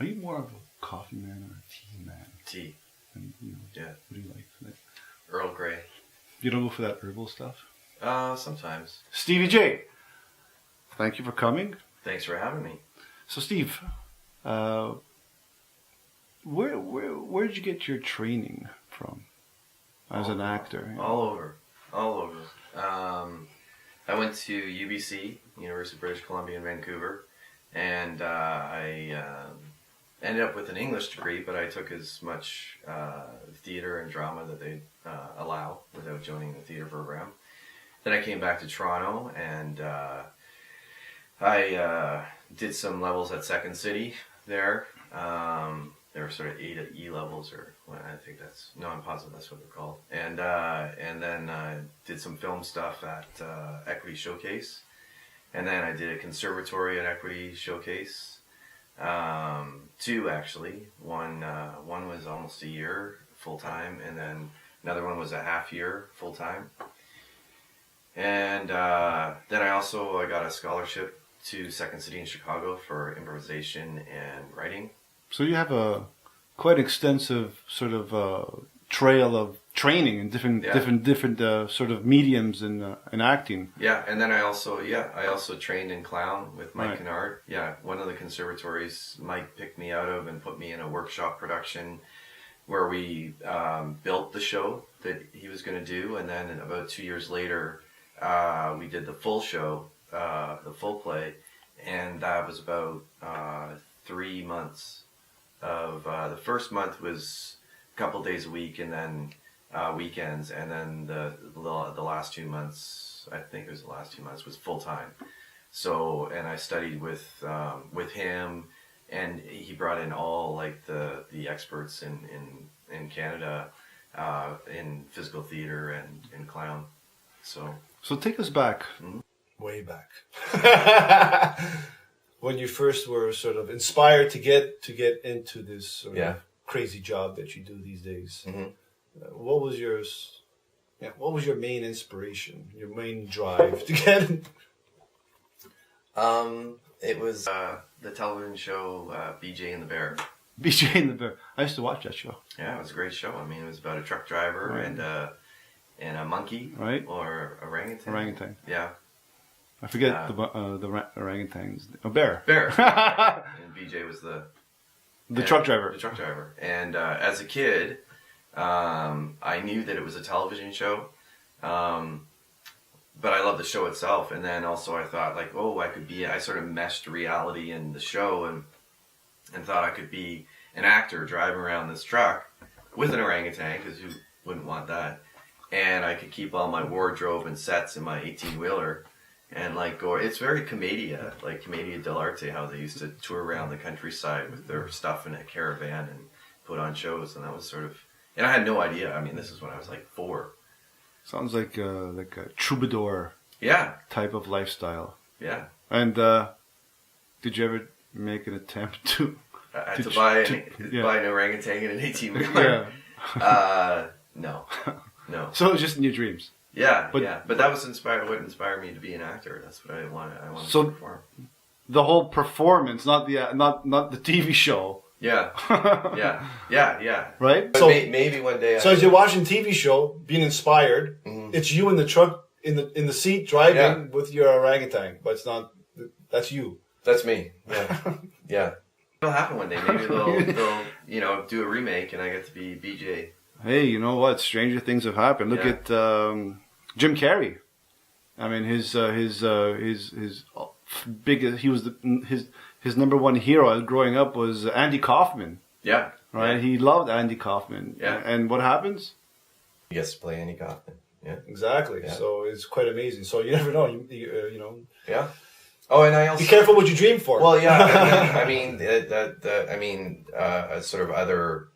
Are you more of a coffee man or a tea man? Tea. And, Yeah. What do you like? Earl Grey. You don't go for that herbal stuff? Sometimes. Stevie J, thank you for coming. Thanks for having me. So Steve, where did you get your training from as an actor? All over. I went to UBC, University of British Columbia in Vancouver, and I ended up with an English degree, but I took as much theater and drama that they allow without joining the theater program. Then I came back to Toronto, and I did some levels at Second City there. There were sort of E levels, or I think I'm positive that's what they're called. And then did some film stuff at Equity Showcase, and then I did a conservatory at Equity Showcase. Two actually. One was almost a year full time, and then another one was a half year full time. And then I got a scholarship to Second City in Chicago for improvisation and writing. So you have a quite extensive sort of trail of training in different sort of mediums in acting. Yeah, and then I also trained in clown with Mike Kennard. Yeah, one of the conservatories Mike picked me out of and put me in a workshop production where we built the show that he was going to do, and then about 2 years later we did the full show, the full play, and that was about 3 months. The first month was a couple days a week, and then weekends, and then the last 2 months, I think it was the last 2 months, was full time. So, and I studied with him, and he brought in all like the experts in Canada in physical theater and in clown. So take us back. Way back. When you first were sort of inspired to get into this sort of crazy job that you do these days, what was your main inspiration, your main drive to get in? It was the television show BJ and the Bear. BJ and the Bear. I used to watch that show. Yeah, it was a great show. I mean, it was about a truck driver and a monkey, or orangutan. Orangutan. Yeah. I forget the orangutans. A bear. Bear. And BJ was the truck driver. The truck driver. And as a kid, I knew that it was a television show, but I loved the show itself. And then also I thought like, I sort of meshed reality in the show and thought I could be an actor driving around this truck with an orangutan, because who wouldn't want that? And I could keep all my wardrobe and sets in my 18-wheeler. And it's very commedia, like commedia dell'arte, how they used to tour around the countryside with their stuff in a caravan and put on shows, and that was sort of, and I had no idea. I mean, this is when I was like 4. Sounds like a troubadour type of lifestyle. Yeah. And did you ever make an attempt to buy an orangutan and an 18-wheeler? Yeah. No. So it was just in your dreams. Yeah, but that was what inspired me to be an actor. That's what I wanted to perform. The whole performance, not the TV show. Yeah. Right. But so maybe one day. So as you're watching TV show, being inspired, it's you in the truck in the seat driving with your orangutan, but it's not. That's you. That's me. Yeah. Yeah. It'll happen one day. Maybe they'll do a remake, and I get to be BJ. Hey, you know what? Stranger things have happened. Look at Jim Carrey. I mean, his biggest. He was his number one hero growing up was Andy Kaufman. Yeah. Right. Yeah. He loved Andy Kaufman. Yeah. And what happens? He gets to play Andy Kaufman. Yeah. Exactly. Yeah. So it's quite amazing. So you never know. You know. Yeah. Oh, and I also be careful what you dream for. Well, yeah. I mean, sort of other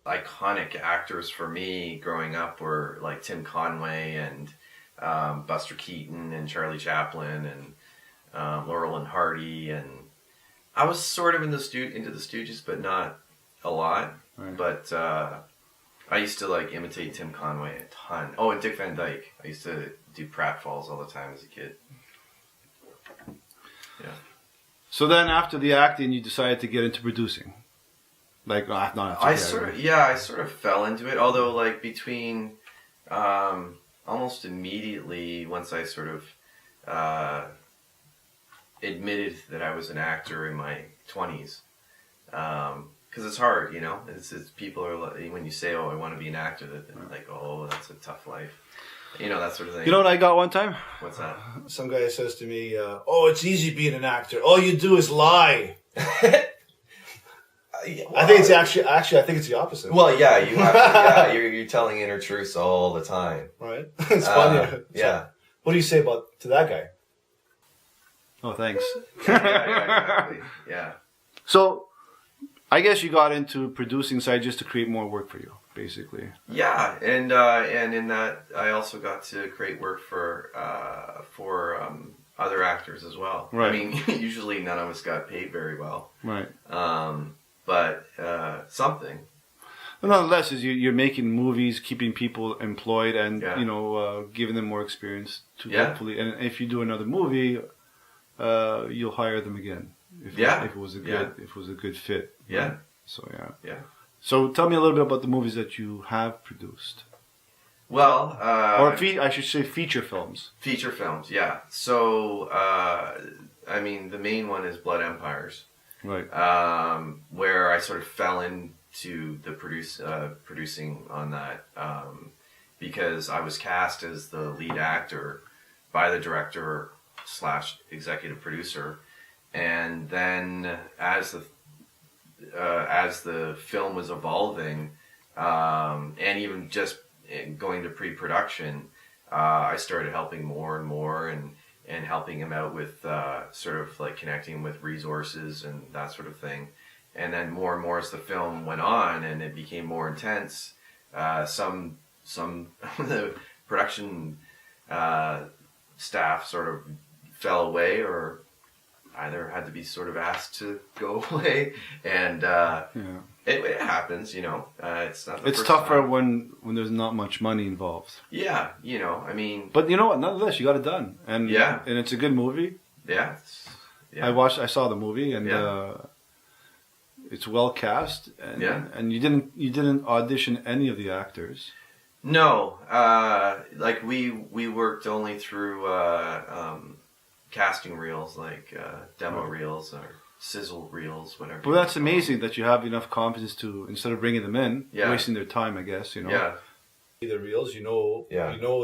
iconic actors for me growing up were like Tim Conway and Buster Keaton and Charlie Chaplin and Laurel and Hardy, and I was sort of into the Stooges, but not a lot. Right. But I used to imitate Tim Conway a ton. Oh, and Dick Van Dyke. I used to do pratfalls all the time as a kid. Yeah. So then, after the acting, you decided to get into producing. Like, not I sort of fell into it. Although, like, between almost immediately once I sort of admitted that I was an actor in my 20s, because it's hard, you know. It's people are like, when you say, "Oh, I want to be an actor," they're like, "Oh, that's a tough life," you know, that sort of thing. You know what I got one time? What's that? Some guy says to me, "Oh, it's easy being an actor. All you do is lie." I think it's actually I think it's the opposite. Well, yeah, you have to, you're telling inner truths all the time, right? It's funny. Yeah. What do you say to that guy? Oh, thanks. Exactly. Yeah. So, I guess you got into producing side just to create more work for you, basically. Yeah, and in that I also got to create work for other actors as well. Right. I mean, usually none of us got paid very well. Right. But something. But nonetheless, is you're making movies, keeping people employed, and giving them more experience to hopefully. And if you do another movie, you'll hire them again. If it was a good fit. Yeah. Right? So Yeah. So tell me a little bit about the movies that you have produced. Well, I should say feature films. Feature films, yeah. So, I mean, the main one is Blood Empires. Right. Where I sort of fell into the producing on that because I was cast as the lead actor by the director / executive producer, and then as the film was evolving, and even just going to pre-production, I started helping more and more and helping him out with sort of like connecting with resources and that sort of thing. And then more and more as the film went on and it became more intense, some of the production staff sort of fell away or either had to be sort of asked to go away. And it happens, you know. It's not. It's tougher when there's not much money involved. Yeah, you know. I mean. But you know what? Nonetheless, you got it done, and and it's a good movie. Yeah. I saw the movie, and it's well cast. And, and you didn't audition any of the actors. No, like we worked only through casting reels, like demo reels or sizzle reels, whatever. Well, that's amazing that you have enough confidence to, instead of bringing them in, wasting their time, I guess, you know. Yeah. The reels, you know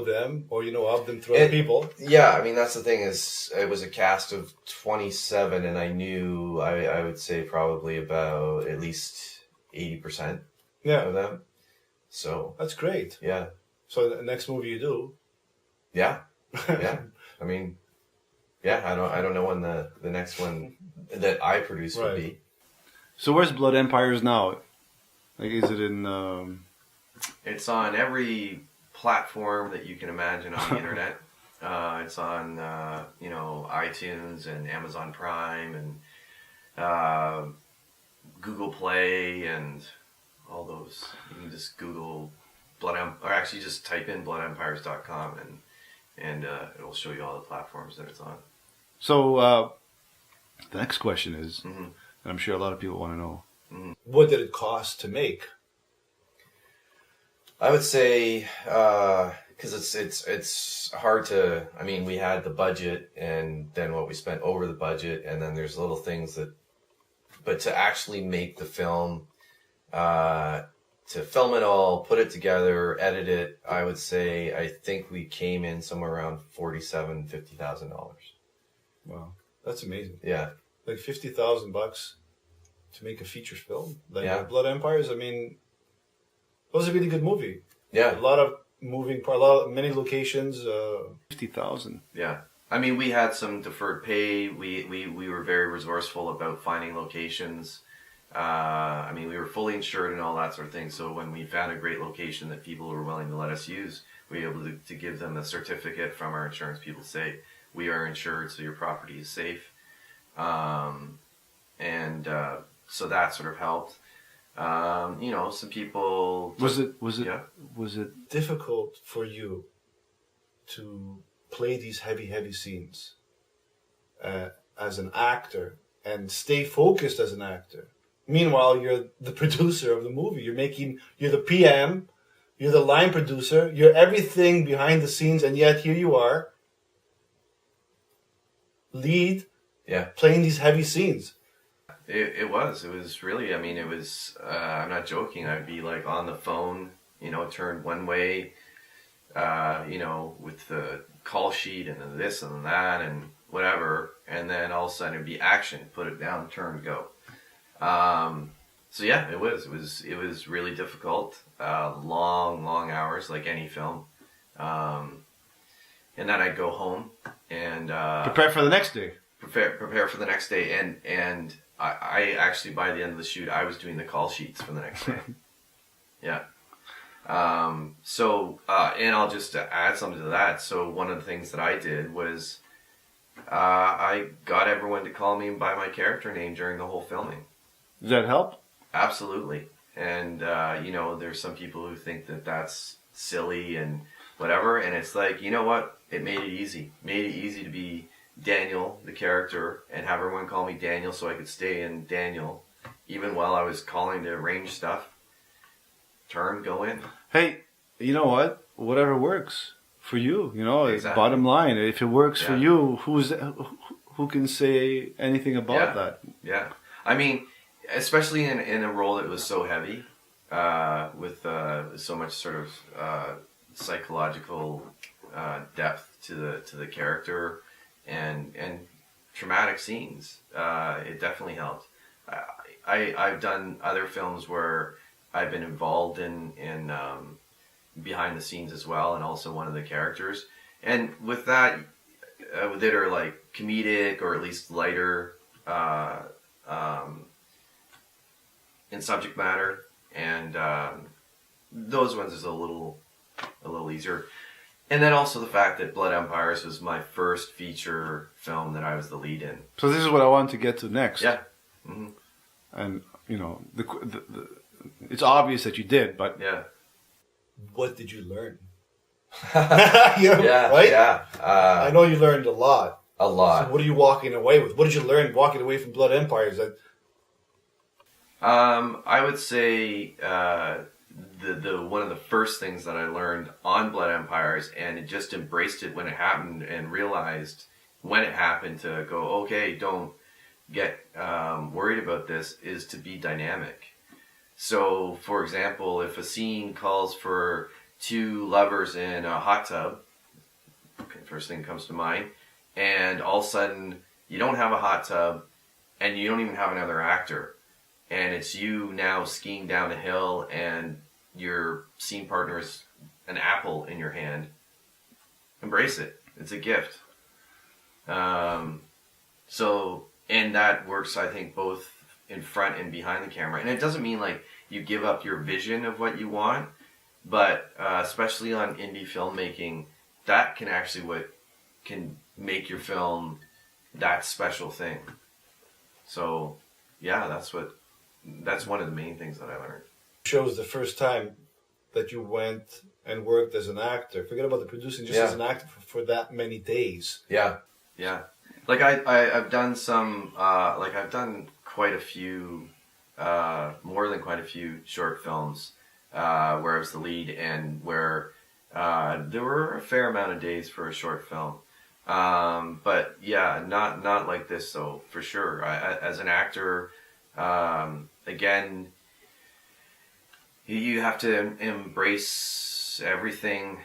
them, or you know of them through other people. Yeah, I mean, that's the thing is, it was a cast of 27, and I knew, I would say probably about at least 80% of them. So. That's great. Yeah. So the next movie you do. Yeah. Yeah. I mean, I don't know when the next one that I produce would be. So where's Blood Empires now? Like, is it in? It's on every platform that you can imagine on the internet. It's on iTunes and Amazon Prime and Google Play and all those. You can just Google or actually just type in bloodempires.com and it'll show you all the platforms that it's on. So the next question is, and I'm sure a lot of people want to know, what did it cost to make? I would say because it's hard to. I mean, we had the budget and then what we spent over the budget, and then there's little things that. But to actually make the film, to film it all, put it together, edit it, I would say I think we came in somewhere around $50,000. Wow, that's amazing. Yeah, like $50,000 to make a feature film, like Blood Empires. I mean, it was a really good movie. Yeah, a lot of many locations. 50,000. Yeah, I mean, we had some deferred pay. We were very resourceful about finding locations. I mean, we were fully insured and all that sort of thing. So when we found a great location that people were willing to let us use, we were able to give them a certificate from our insurance people to say, we are insured, so your property is safe. So that sort of helped. Some people... Was it difficult for you to play these heavy scenes as an actor and stay focused as an actor Meanwhile, you're the producer of the movie. You're the PM, you're the line producer, you're everything behind the scenes, and yet here you are, lead, playing these heavy scenes. It was really, I mean, it was, I'm not joking, I'd be like on the phone, turned one way, with the call sheet and then this and that and whatever, and then all of a sudden it'd be action, put it down, turn, go. So yeah, it was really difficult, long hours, like any film. And then I'd go home and prepare for the next day. Prepare for the next day, and I actually, by the end of the shoot, I was doing the call sheets for the next day. Yeah. And I'll just add something to that. So one of the things that I did was I got everyone to call me by my character name during the whole filming. Does that help? Absolutely. And, there's some people who think that that's silly and whatever. And it's like, you know what? It made it easy. Made it easy to be Daniel, the character, and have everyone call me Daniel so I could stay in Daniel. Even while I was calling to arrange stuff. Turn, go in. Hey, you know what? Whatever works for you, Exactly. Bottom line. If it works for you, who can say anything about that? Yeah. I mean, especially in a role that was so heavy, with so much sort of psychological depth to the character and traumatic scenes, it definitely helped. I've done other films where I've been involved in behind the scenes as well, and also one of the characters. And with that, that are like comedic or at least lighter in subject matter, and those ones is a little easier. And then also the fact that Blood Empires was my first feature film that I was the lead in. So this is what I want to get to next. Yeah. Mm-hmm. And it's obvious that you did, but what did you learn? Right? Yeah. I know you learned a lot. A lot. So what are you walking away with? What did you learn walking away from Blood Empires? I would say the one of the first things that I learned on Blood Empires, and it just embraced it when it happened and realized when it happened to go, okay, don't get worried about this, is to be dynamic. So, for example, if a scene calls for two lovers in a hot tub, first thing comes to mind, and all of a sudden you don't have a hot tub and you don't even have another actor, and it's you now skiing down a hill and your scene partner is an apple in your hand, embrace it. It's a gift. And that works, I think, both in front and behind the camera. And it doesn't mean like you give up your vision of what you want, but especially on indie filmmaking, that can actually what can make your film that special thing. So, yeah, that's one of the main things that I learned. Shows the first time that you went and worked as an actor. Forget about the producing, just as an actor for that many days. Yeah. Like I've done some, I've done quite a few, more than quite a few short films, where I was the lead and where there were a fair amount of days for a short film. But yeah, not like this though, for sure. As an actor, again, you have to embrace everything.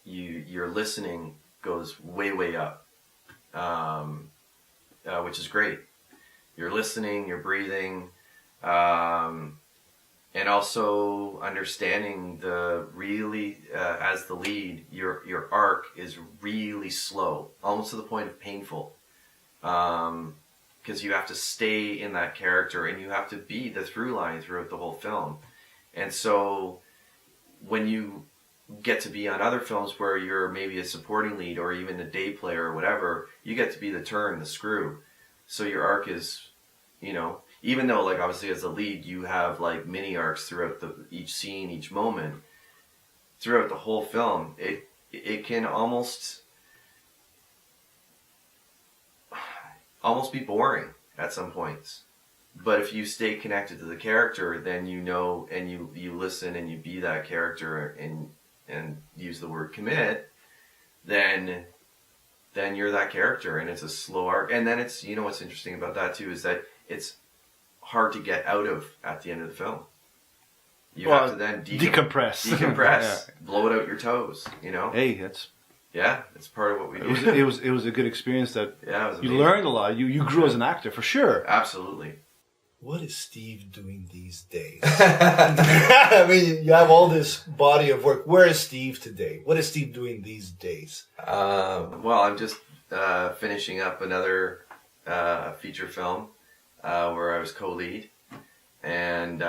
Your listening goes way up, which is great. You're listening, you're breathing, and also understanding as the lead, your arc is really slow, almost to the point of painful, because you have to stay in that character and you have to be the through line throughout the whole film. And so when you get to be on other films where you're maybe a supporting lead or even a day player or whatever, you get to be the turn, the screw. So your arc is, even though like obviously as a lead you have like mini arcs throughout each scene, each moment, throughout the whole film, it can almost, almost be boring at some points. But if you stay connected to the character, then you know, and you listen and you be that character and use the word commit, then you're that character, and it's a slow arc. And then it's, you know, what's interesting about that too is that it's hard to get out of at the end of the film. You have to then decompress, yeah. Blow it out your toes, you know. Hey, that's it's part of what we do. It was a good experience that it you learned a lot. You grew as an actor for sure. Absolutely. What is Steve doing these days? I mean, you have all this body of work. Where is Steve today? What is Steve doing these days? Well, I'm just finishing up another feature film where I was co-lead, and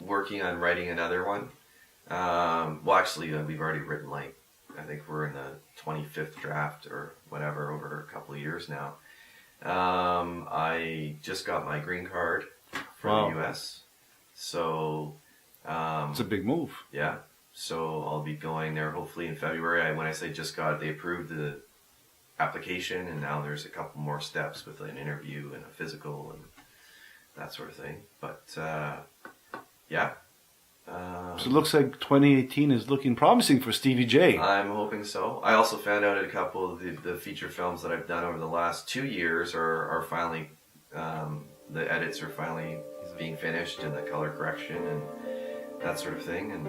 working on writing another one. Well, actually, we've already written, like, I think we're in the 25th draft or whatever over a couple of years now. I just got my green card from the U.S. So it's a big move. Yeah. So I'll be going there hopefully in February. When I say just got it, they approved the application, and now there's a couple more steps with an interview and a physical and that sort of thing. But yeah. So it looks like 2018 is looking promising for Stevie J. I'm hoping so. I also found out a couple of the feature films that I've done over the last 2 years are finally, the edits are finally being finished, and the color correction and that sort of thing, and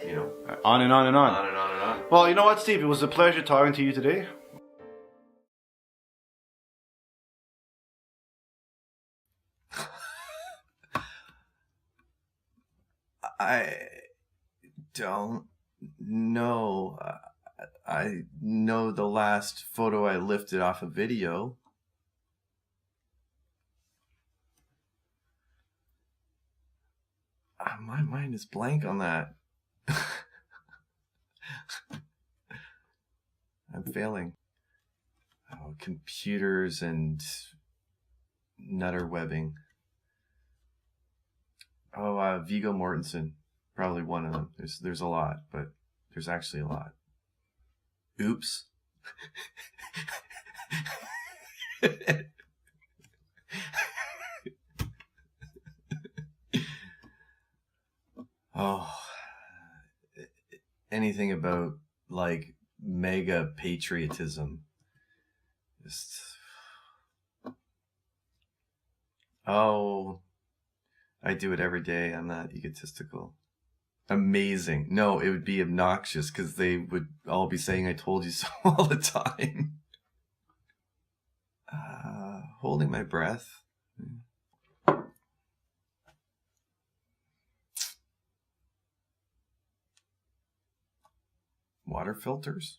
you know, on and on and on. On and on and on. Well, you know what, Steve? It was a pleasure talking to you today. I don't know. I know the last photo I lifted off a video. My mind is blank on that. I'm failing. Oh, computers and nutter webbing. Oh, Viggo Mortensen, probably one of them. There's a lot, but there's actually a lot. Oops. Oh, anything about like mega patriotism. Just, oh, I do it every day. I'm not egotistical. Amazing. No, it would be obnoxious because they would all be saying I told you so all the time. Holding my breath. Water filters?